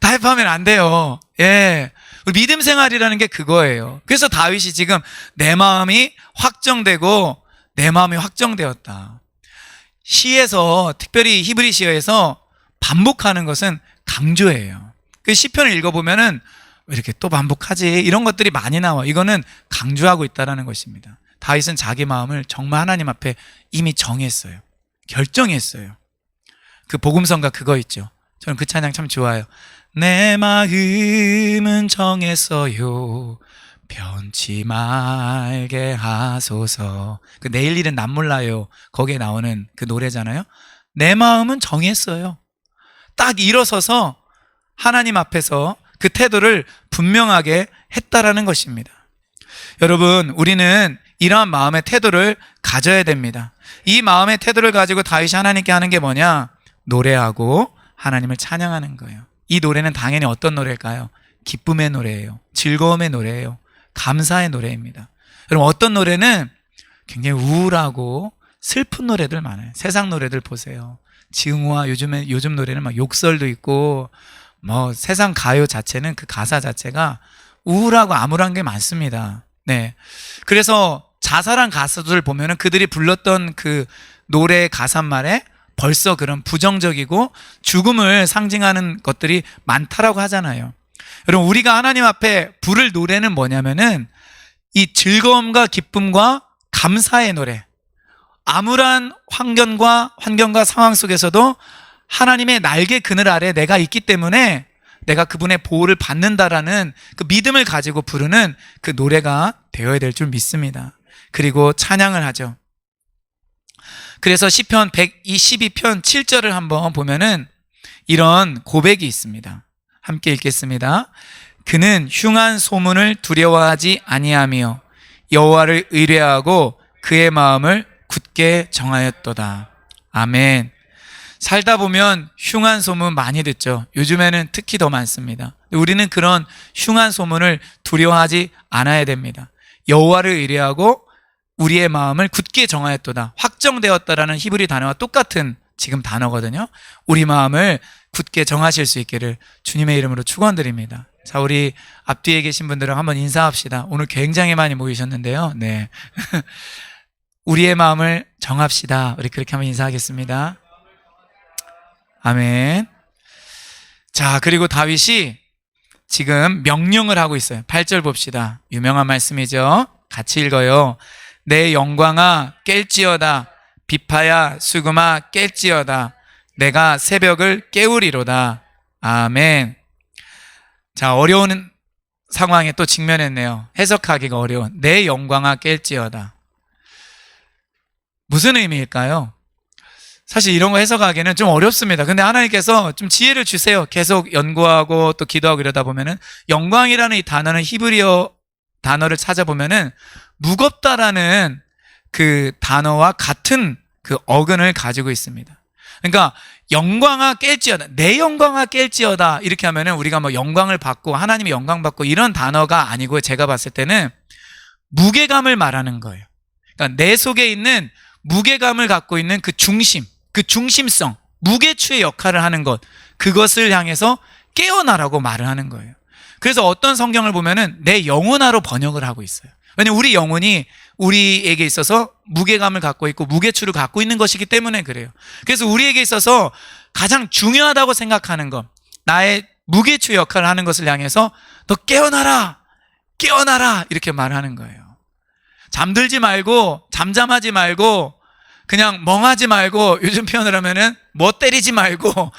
타협하면 안 돼요. 예. 믿음 생활이라는 게 그거예요. 그래서 다윗이 지금 내 마음이 확정되고 내 마음이 확정되었다. 시에서, 특별히 히브리 시어에서 반복하는 것은 강조예요. 그 시편을 읽어보면은 왜 이렇게 또 반복하지? 이런 것들이 많이 나와. 이거는 강조하고 있다는 것입니다. 다윗은 자기 마음을 정말 하나님 앞에 이미 정했어요. 결정했어요. 그 복음성가 그거 있죠. 저는 그 찬양 참 좋아요. 내 마음은 정했어요. 변치 말게 하소서. 그 내일 일은 남 몰라요. 거기에 나오는 그 노래잖아요. 내 마음은 정했어요. 딱 일어서서 하나님 앞에서 그 태도를 분명하게 했다라는 것입니다. 여러분, 우리는 이러한 마음의 태도를 가져야 됩니다. 이 마음의 태도를 가지고 다윗이 하나님께 하는 게 뭐냐? 노래하고 하나님을 찬양하는 거예요. 이 노래는 당연히 어떤 노래일까요? 기쁨의 노래예요. 즐거움의 노래예요. 감사의 노래입니다. 여러분, 어떤 노래는 굉장히 우울하고 슬픈 노래들 많아요. 세상 노래들 보세요. 지응우와 요즘 노래는 막 욕설도 있고, 뭐 세상 가요 자체는 그 가사 자체가 우울하고 암울한 게 많습니다. 네. 그래서 자살한 가수들 보면은 그들이 불렀던 그 노래 가사말에 벌써 그런 부정적이고 죽음을 상징하는 것들이 많다라고 하잖아요. 여러분, 우리가 하나님 앞에 부를 노래는 뭐냐면은 이 즐거움과 기쁨과 감사의 노래. 암울한 환경과 상황 속에서도 하나님의 날개 그늘 아래 내가 있기 때문에 내가 그분의 보호를 받는다라는 그 믿음을 가지고 부르는 그 노래가 되어야 될 줄 믿습니다. 그리고 찬양을 하죠. 그래서 시편 122편 7절을 한번 보면은 이런 고백이 있습니다. 함께 읽겠습니다. 그는 흉한 소문을 두려워하지 아니하며 여호와를 의뢰하고 그의 마음을 굳게 정하였도다. 아멘. 살다 보면 흉한 소문 많이 듣죠. 요즘에는 특히 더 많습니다. 우리는 그런 흉한 소문을 두려워하지 않아야 됩니다. 여호와를 의뢰하고 우리의 마음을 굳게 정하였도다. 확정되었다라는 히브리 단어와 똑같은 지금 단어거든요. 우리 마음을 굳게 정하실 수 있기를 주님의 이름으로 축원드립니다. 자, 우리 앞뒤에 계신 분들랑 한번 인사합시다. 오늘 굉장히 많이 모이셨는데요. 네. 우리의 마음을 정합시다. 우리 그렇게 한번 인사하겠습니다. 아멘. 자, 그리고 다윗이 지금 명령을 하고 있어요. 8절 봅시다. 유명한 말씀이죠. 같이 읽어요. 내 영광아 깰지어다. 비파야 수금아 깰지어다. 내가 새벽을 깨우리로다. 아멘. 자, 어려운 상황에 또 직면했네요. 해석하기가 어려운. 내 영광아 깰지어다. 무슨 의미일까요? 사실 이런 거 해석하기는 좀 어렵습니다. 근데 하나님께서 좀 지혜를 주세요. 계속 연구하고 또 기도하고 이러다 보면은 영광이라는 이 단어는 히브리어 단어를 찾아보면은 무겁다라는 그 단어와 같은 그 어근을 가지고 있습니다. 그러니까 영광아 깰지어다. 내 영광아 깰지어다. 이렇게 하면은 우리가 뭐 영광을 받고 하나님의 영광 받고 이런 단어가 아니고 제가 봤을 때는 무게감을 말하는 거예요. 그러니까 내 속에 있는 무게감을 갖고 있는 그 중심, 그 중심성, 무게추의 역할을 하는 것, 그것을 향해서 깨어나라고 말을 하는 거예요. 그래서 어떤 성경을 보면은 내 영혼아로 번역을 하고 있어요. 왜냐하면 우리 영혼이 우리에게 있어서 무게감을 갖고 있고 무게추를 갖고 있는 것이기 때문에 그래요. 그래서 우리에게 있어서 가장 중요하다고 생각하는 것, 나의 무게추 역할을 하는 것을 향해서 더 깨어나라, 깨어나라 이렇게 말하는 거예요. 잠들지 말고 잠잠하지 말고 그냥 멍하지 말고, 요즘 표현을 하면은 뭐 때리지 말고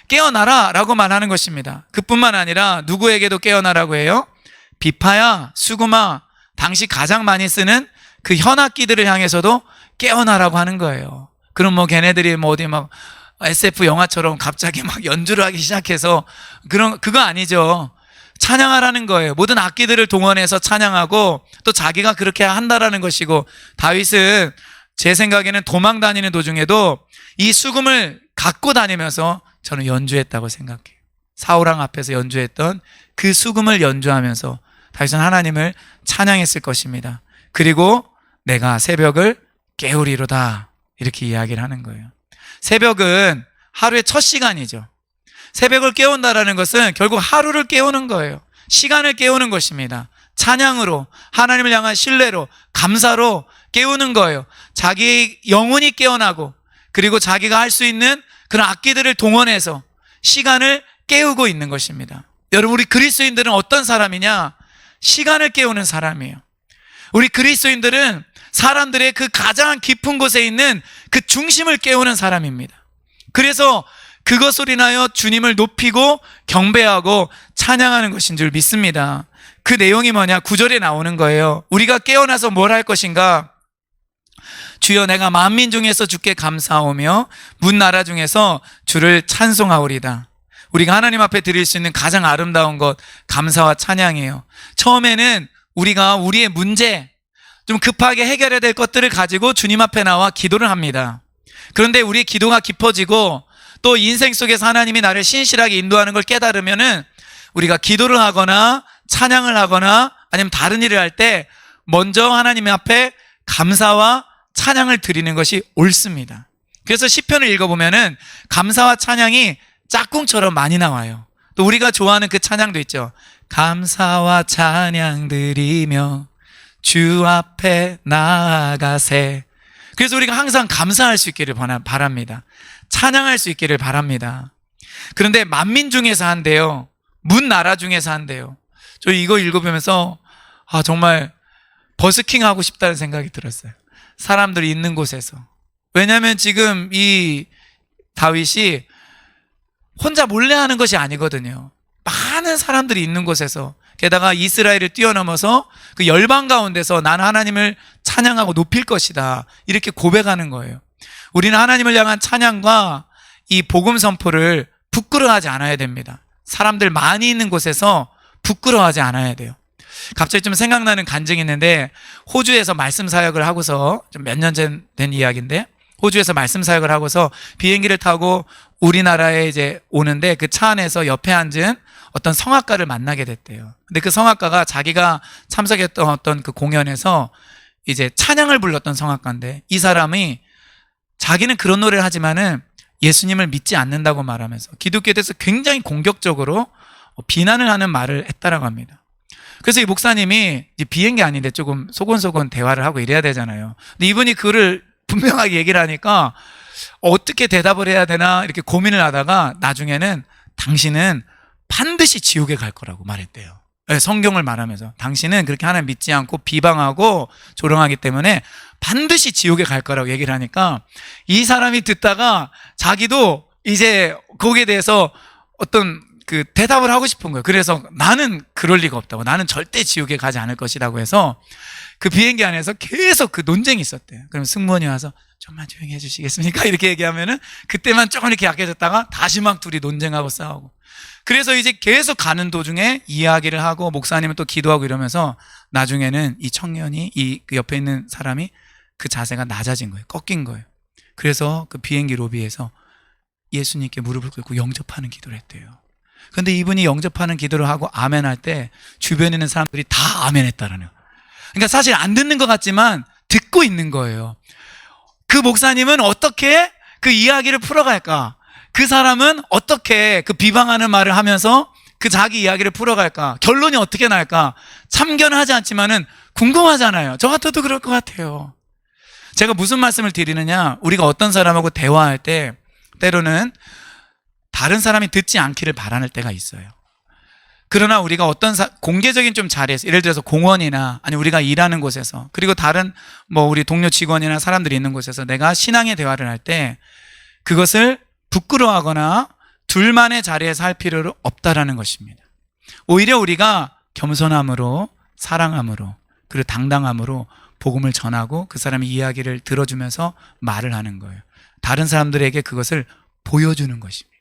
깨어나라 라고 말하는 것입니다. 그뿐만 아니라 누구에게도 깨어나라고 해요? 비파야, 수구마, 당시 가장 많이 쓰는 그 현악기들을 향해서도 깨어나라고 하는 거예요. 그럼 뭐 걔네들이 뭐 어디 막 SF 영화처럼 갑자기 막 연주를 하기 시작해서 그거 아니죠. 찬양하라는 거예요. 모든 악기들을 동원해서 찬양하고 또 자기가 그렇게 한다라는 것이고, 다윗은 제 생각에는 도망 다니는 도중에도 이 수금을 갖고 다니면서 저는 연주했다고 생각해요. 사울왕 앞에서 연주했던 그 수금을 연주하면서 다윗은 하나님을 찬양했을 것입니다. 그리고 내가 새벽을 깨우리로다 이렇게 이야기를 하는 거예요. 새벽은 하루의 첫 시간이죠. 새벽을 깨운다라는 것은 결국 하루를 깨우는 거예요. 시간을 깨우는 것입니다. 찬양으로, 하나님을 향한 신뢰로, 감사로 깨우는 거예요. 자기 영혼이 깨어나고, 그리고 자기가 할 수 있는 그런 악기들을 동원해서 시간을 깨우고 있는 것입니다. 여러분, 우리 그리스도인들은 어떤 사람이냐? 시간을 깨우는 사람이에요. 우리 그리스도인들은 사람들의 그 가장 깊은 곳에 있는 그 중심을 깨우는 사람입니다. 그래서 그것으로 인하여 주님을 높이고 경배하고 찬양하는 것인 줄 믿습니다. 그 내용이 뭐냐? 9절에 나오는 거예요. 우리가 깨어나서 뭘 할 것인가? 주여, 내가 만민 중에서 주께 감사하오며 문 나라 중에서 주를 찬송하오리다. 우리가 하나님 앞에 드릴 수 있는 가장 아름다운 것, 감사와 찬양이에요. 처음에는 우리가 우리의 문제, 좀 급하게 해결해야 될 것들을 가지고 주님 앞에 나와 기도를 합니다. 그런데 우리의 기도가 깊어지고 또 인생 속에서 하나님이 나를 신실하게 인도하는 걸 깨달으면은 우리가 기도를 하거나 찬양을 하거나 아니면 다른 일을 할 때 먼저 하나님 앞에 감사와 찬양을 드리는 것이 옳습니다. 그래서 시편을 읽어보면은 감사와 찬양이 짝꿍처럼 많이 나와요. 또 우리가 좋아하는 그 찬양도 있죠. 감사와 찬양 드리며 주 앞에 나아가세. 그래서 우리가 항상 감사할 수 있기를 바랍니다. 찬양할 수 있기를 바랍니다. 그런데 만민 중에서 한대요. 문 나라 중에서 한대요. 저 이거 읽어보면서 정말 버스킹하고 싶다는 생각이 들었어요. 사람들이 있는 곳에서. 왜냐하면 지금 이 다윗이 혼자 몰래 하는 것이 아니거든요. 많은 사람들이 있는 곳에서, 게다가 이스라엘을 뛰어넘어서 그 열방 가운데서 나는 하나님을 찬양하고 높일 것이다 이렇게 고백하는 거예요. 우리는 하나님을 향한 찬양과 이 복음 선포를 부끄러워하지 않아야 됩니다. 사람들 많이 있는 곳에서 부끄러워하지 않아야 돼요. 갑자기 좀 생각나는 간증이 있는데, 호주에서 말씀 사역을 하고서 좀 몇 년 전 된 이야기인데, 호주에서 말씀 사역을 하고서 비행기를 타고 우리나라에 이제 오는데 그 차 안에서 옆에 앉은 어떤 성악가를 만나게 됐대요. 근데 그 성악가가 자기가 참석했던 어떤 그 공연에서 이제 찬양을 불렀던 성악가인데, 이 사람이 자기는 그런 노래를 하지만은 예수님을 믿지 않는다고 말하면서 기독교에 대해서 굉장히 공격적으로 비난을 하는 말을 했다라고 합니다. 그래서 이 목사님이 이제 비행기 아닌데 조금 소곤소곤 대화를 하고 이래야 되잖아요. 근데 이분이 그거를 분명하게 얘기를 하니까 어떻게 대답을 해야 되나 이렇게 고민을 하다가 나중에는 당신은 반드시 지옥에 갈 거라고 말했대요. 네, 성경을 말하면서 당신은 그렇게 하나님 믿지 않고 비방하고 조롱하기 때문에 반드시 지옥에 갈 거라고 얘기를 하니까 이 사람이 듣다가 자기도 이제 거기에 대해서 어떤 그 대답을 하고 싶은 거예요. 그래서 나는 그럴 리가 없다고, 나는 절대 지옥에 가지 않을 것이라고 해서 그 비행기 안에서 계속 그 논쟁이 있었대요. 그럼 승무원이 와서 좀만 조용히 해주시겠습니까? 이렇게 얘기하면은 그때만 조금 이렇게 약해졌다가 다시 막 둘이 논쟁하고 싸우고. 그래서 이제 계속 가는 도중에 이야기를 하고 목사님은 또 기도하고 이러면서 나중에는 이 청년이 그 옆에 있는 사람이 그 자세가 낮아진 거예요. 꺾인 거예요. 그래서 그 비행기 로비에서 예수님께 무릎을 꿇고 영접하는 기도를 했대요. 근데 이분이 영접하는 기도를 하고 아멘 할 때 주변에 있는 사람들이 다 아멘 했다라는 거예요. 그러니까 사실 안 듣는 것 같지만 듣고 있는 거예요. 그 목사님은 어떻게 그 이야기를 풀어갈까? 그 사람은 어떻게 그 비방하는 말을 하면서 그 자기 이야기를 풀어갈까? 결론이 어떻게 날까? 참견은 하지 않지만은 궁금하잖아요. 저 같아도 그럴 것 같아요. 제가 무슨 말씀을 드리느냐? 우리가 어떤 사람하고 대화할 때 때로는 다른 사람이 듣지 않기를 바라는 때가 있어요. 그러나 우리가 어떤 공개적인 좀 자리에서, 예를 들어서 공원이나 아니 우리가 일하는 곳에서, 그리고 다른 우리 동료 직원이나 사람들이 있는 곳에서 내가 신앙의 대화를 할 때 그것을 부끄러워하거나 둘만의 자리에서 할 필요는 없다라는 것입니다. 오히려 우리가 겸손함으로, 사랑함으로, 그리고 당당함으로 복음을 전하고 그 사람의 이야기를 들어주면서 말을 하는 거예요. 다른 사람들에게 그것을 보여주는 것입니다.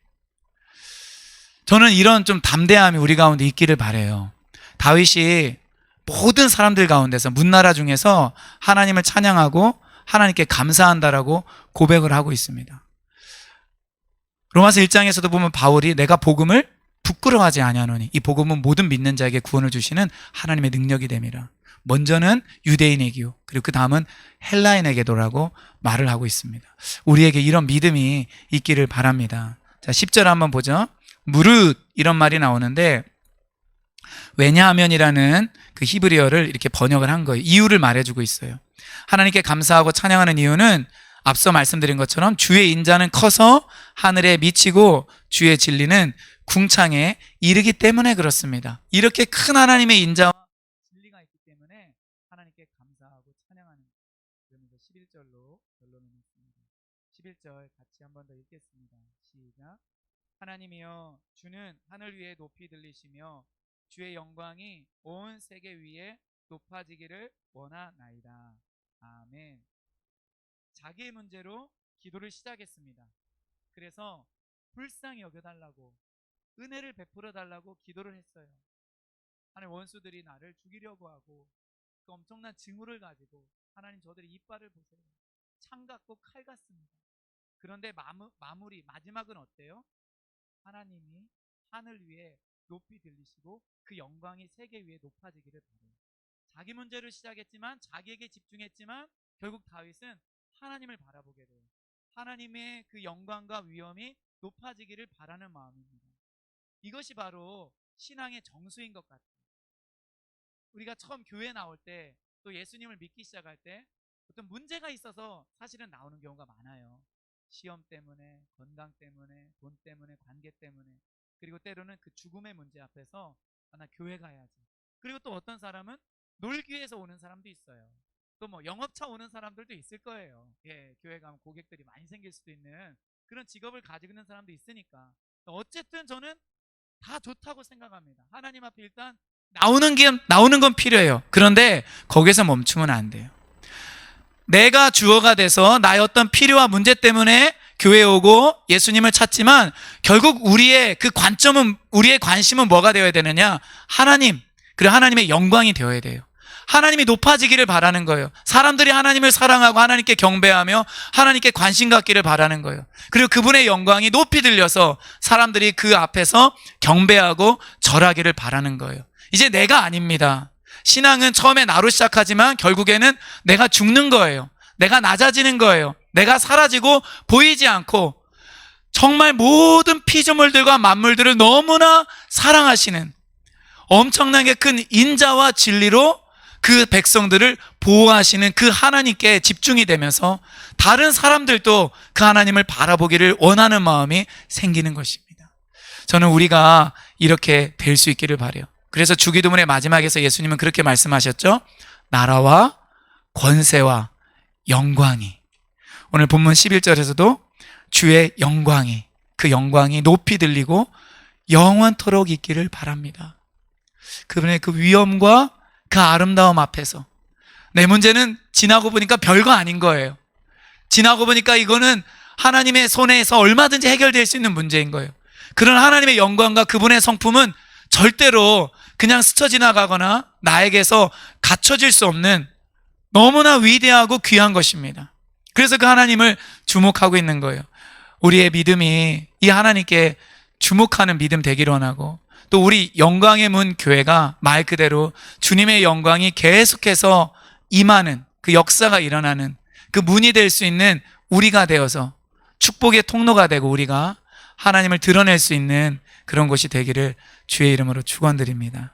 저는 이런 좀 담대함이 우리 가운데 있기를 바라요. 다윗이 모든 사람들 가운데서, 문나라 중에서 하나님을 찬양하고 하나님께 감사한다라고 고백을 하고 있습니다. 로마서 1장에서도 보면 바울이 내가 복음을 부끄러워하지 아니하노니 이 복음은 모든 믿는 자에게 구원을 주시는 하나님의 능력이 됨이라. 먼저는 유대인에게요, 그리고 그 다음은 헬라인에게도라고 말을 하고 있습니다. 우리에게 이런 믿음이 있기를 바랍니다. 자, 10절 한번 보죠. 무릇 이런 말이 나오는데, 왜냐하면이라는 그 히브리어를 이렇게 번역을 한 거예요. 이유를 말해주고 있어요. 하나님께 감사하고 찬양하는 이유는 앞서 말씀드린 것처럼 주의 인자는 커서 하늘에 미치고 주의 진리는 궁창에 이르기 때문에 그렇습니다. 이렇게 큰 하나님의 인자와 진리가 있기 때문에 하나님께 감사하고 찬양하는, 그러면서 11절로 결론을 맺습니다. 11절 같이 한번 더 읽겠습니다. 시작. 하나님이여, 주는 하늘 위에 높이 들리시며 주의 영광이 온 세계 위에 높아지기를 원하나이다. 아멘. 자기의 문제로 기도를 시작했습니다. 그래서 불쌍히 여겨달라고, 은혜를 베풀어 달라고 기도를 했어요. 하나님, 원수들이 나를 죽이려고 하고 그 엄청난 증오를 가지고, 하나님 저들의 이빨을 보세요. 창 같고 칼 같습니다. 그런데 마무리, 마지막은 어때요? 하나님이 하늘 위에 높이 들리시고 그 영광이 세계 위에 높아지기를 바라요. 자기 문제를 시작했지만, 자기에게 집중했지만 결국 다윗은 하나님을 바라보게 돼요. 하나님의 그 영광과 위엄이 높아지기를 바라는 마음입니다. 이것이 바로 신앙의 정수인 것 같아요. 우리가 처음 교회 나올 때, 또 예수님을 믿기 시작할 때 어떤 문제가 있어서 사실은 나오는 경우가 많아요. 시험 때문에, 건강 때문에, 돈 때문에, 관계 때문에, 그리고 때로는 그 죽음의 문제 앞에서 나 교회 가야지. 그리고 또 어떤 사람은 놀기 위해서 오는 사람도 있어요. 또 영업차 오는 사람들도 있을 거예요. 예, 교회 가면 고객들이 많이 생길 수도 있는 그런 직업을 가지고 있는 사람도 있으니까. 어쨌든 저는 다 좋다고 생각합니다. 하나님 앞에 일단 나오는 건 필요해요. 그런데 거기서 멈추면 안 돼요. 내가 주어가 돼서 나의 어떤 필요와 문제 때문에 교회에 오고 예수님을 찾지만, 결국 우리의 그 관점은, 우리의 관심은 뭐가 되어야 되느냐? 하나님, 그리고 하나님의 영광이 되어야 돼요. 하나님이 높아지기를 바라는 거예요. 사람들이 하나님을 사랑하고 하나님께 경배하며 하나님께 관심 갖기를 바라는 거예요. 그리고 그분의 영광이 높이 들려서 사람들이 그 앞에서 경배하고 절하기를 바라는 거예요. 이제 내가 아닙니다. 신앙은 처음에 나로 시작하지만 결국에는 내가 죽는 거예요. 내가 낮아지는 거예요. 내가 사라지고 보이지 않고, 정말 모든 피조물들과 만물들을 너무나 사랑하시는 엄청나게 큰 인자와 진리로 그 백성들을 보호하시는 그 하나님께 집중이 되면서 다른 사람들도 그 하나님을 바라보기를 원하는 마음이 생기는 것입니다. 저는 우리가 이렇게 될 수 있기를 바라요. 그래서 주기도문의 마지막에서 예수님은 그렇게 말씀하셨죠. 나라와 권세와 영광이, 오늘 본문 11절에서도 주의 영광이, 그 영광이 높이 들리고 영원토록 있기를 바랍니다. 그분의 그 위엄과 그 아름다움 앞에서 내 문제는 지나고 보니까 별거 아닌 거예요. 지나고 보니까 이거는 하나님의 손에서 얼마든지 해결될 수 있는 문제인 거예요. 그런 하나님의 영광과 그분의 성품은 절대로 그냥 스쳐 지나가거나 나에게서 갖춰질 수 없는 너무나 위대하고 귀한 것입니다. 그래서 그 하나님을 주목하고 있는 거예요. 우리의 믿음이 이 하나님께 주목하는 믿음 되기를 원하고, 또 우리 영광의 문 교회가 말 그대로 주님의 영광이 계속해서 임하는 그 역사가 일어나는 그 문이 될 수 있는 우리가 되어서 축복의 통로가 되고 우리가 하나님을 드러낼 수 있는 그런 곳이 되기를 주의 이름으로 축원드립니다.